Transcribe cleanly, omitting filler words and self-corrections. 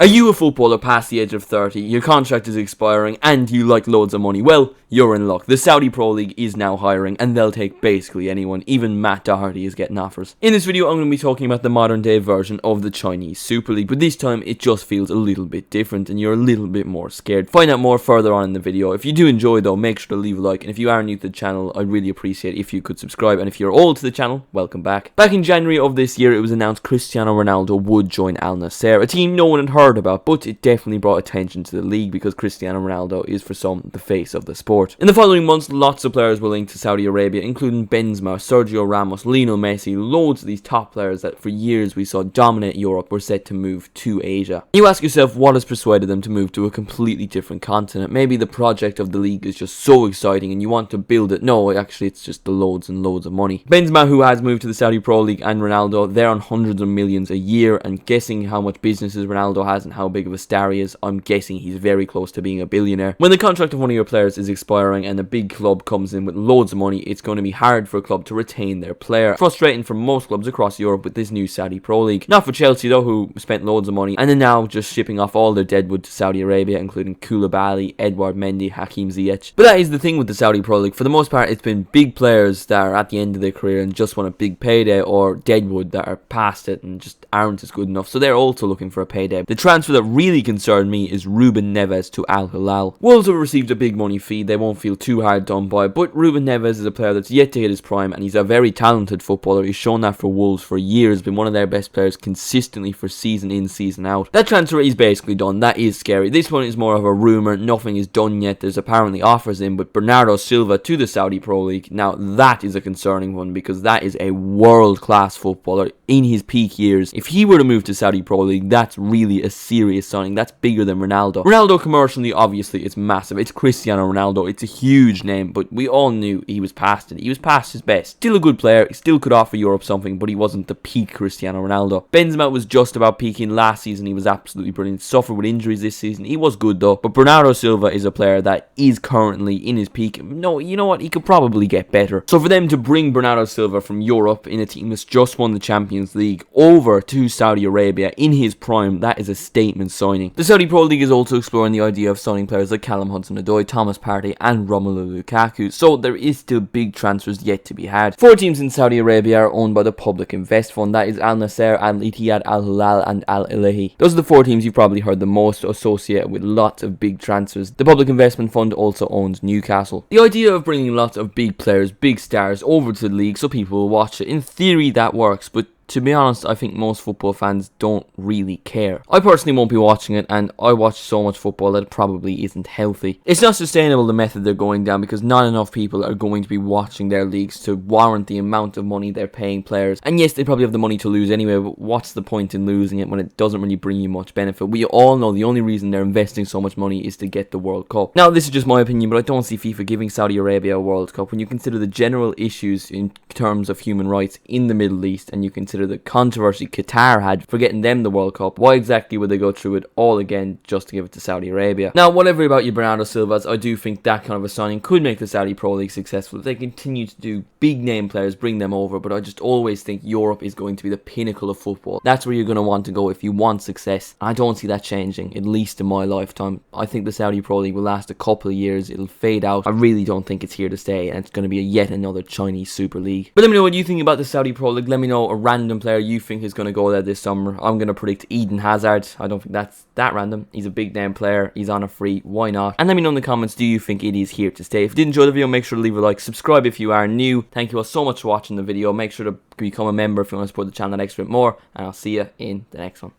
Are you a footballer past the age of 30, your contract is expiring, and you like loads of money? Well, you're in luck. The Saudi Pro League is now hiring, and they'll take basically anyone. Even Matt Doherty is getting offers. In this video, I'm going to be talking about the modern day version of the Chinese Super League, but this time it just feels a little bit different, and you're a little bit more scared. Find out more further on in the video. If you do enjoy though, make sure to leave a like, and if you are new to the channel, I'd really appreciate if you could subscribe, and if you're old to the channel, welcome back. Back in January of this year, it was announced Cristiano Ronaldo would join Al Nassr, a team no one had heard about, but it definitely brought attention to the league because Cristiano Ronaldo is for some the face of the sport. In the following months, lots of players were linked to Saudi Arabia, including Benzema, Sergio Ramos, Lionel Messi. Loads of these top players that for years we saw dominate Europe were set to move to Asia. You ask yourself, what has persuaded them to move to a completely different continent? Maybe the project of the league is just so exciting and you want to build it. No, actually it's just the loads and loads of money. Benzema, who has moved to the Saudi Pro League, and Ronaldo, they're on hundreds of millions a year, and guessing how much businesses Ronaldo has and how big of a star he is, I'm guessing he's very close to being a billionaire. When the contract of one of your players is expiring and a big club comes in with loads of money, it's going to be hard for a club to retain their player. Frustrating for most clubs across Europe with this new Saudi Pro League. Not for Chelsea though, who spent loads of money and are now just shipping off all their deadwood to Saudi Arabia, including Koulibaly, Edouard Mendy, Hakim Ziyech. But that is the thing with the Saudi Pro League. For the most part, it's been big players that are at the end of their career and just want a big payday, or deadwood that are past it and just aren't as good enough, so they're also looking for a payday. The transfer that really concerned me is Ruben Neves to Al Hilal. Wolves have received a big money fee, they won't feel too hard done by, but Ruben Neves is a player that's yet to hit his prime, and he's a very talented footballer. He's shown that for Wolves for years, been one of their best players consistently for season in, season out. That transfer is basically done. That is scary. This one is more of a rumour, nothing is done yet. There's apparently offers in, but Bernardo Silva to the Saudi Pro League, now that is a concerning one, because that is a world-class footballer in his peak years. If he were to move to Saudi Pro League, that's really a serious signing. That's bigger than Ronaldo. Ronaldo commercially, obviously, it's massive. It's Cristiano Ronaldo. It's a huge name, but we all knew he was past it. He was past his best. Still a good player. He still could offer Europe something, but he wasn't the peak Cristiano Ronaldo. Benzema was just about peaking last season. He was absolutely brilliant. Suffered with injuries this season. He was good though. But Bernardo Silva is a player that is currently in his peak. No, you know what? He could probably get better. So for them to bring Bernardo Silva from Europe in a team that's just won the Champions League over to Saudi Arabia in his prime, that is a statement signing. The Saudi Pro League is also exploring the idea of signing players like Callum Hudson-Odoi, Thomas Partey and Romelu Lukaku, so there is still big transfers yet to be had. 4 teams in Saudi Arabia are owned by the Public Invest Fund. That is Al Nassr, Al Ittihad, Al Hilal and Al Ilahi. Those are the 4 teams you've probably heard the most associated with lots of big transfers. The Public Investment Fund also owns Newcastle. The idea of bringing lots of big players, big stars over to the league so people will watch it, in theory that works, but to be honest, I think most football fans don't really care. I personally won't be watching it, and I watch so much football that it probably isn't healthy. It's not sustainable, the method they're going down, because not enough people are going to be watching their leagues to warrant the amount of money they're paying players. And yes, they probably have the money to lose anyway, but what's the point in losing it when it doesn't really bring you much benefit? We all know the only reason they're investing so much money is to get the World Cup. Now, this is just my opinion, but I don't see FIFA giving Saudi Arabia a World Cup. When you consider the general issues in terms of human rights in the Middle East, and you consider the controversy Qatar had for getting them the World Cup, why exactly would they go through it all again just to give it to Saudi Arabia? Now, whatever about your Bernardo Silvas, I do think that kind of a signing could make the Saudi Pro League successful if they continue to do big name players, bring them over, but I just always think Europe is going to be the pinnacle of football. That's where you're going to want to go if you want success. I don't see that changing, at least in my lifetime. I think the Saudi Pro League will last a couple of years, it'll fade out. I really don't think it's here to stay, and it's going to be yet another Chinese Super League. But let me know what you think about the Saudi Pro League. Let me know a random player you think is going to go there this summer. I'm going to predict Eden Hazard. I don't think that's that random. He's a big name player. He's on a free. Why not? And let me know in the comments, do you think it is here to stay? If you did enjoy the video, make sure to leave a like. Subscribe if you are new. Thank you all so much for watching the video. Make sure to become a member if you want to support the channel that extra bit more. And I'll see you in the next one.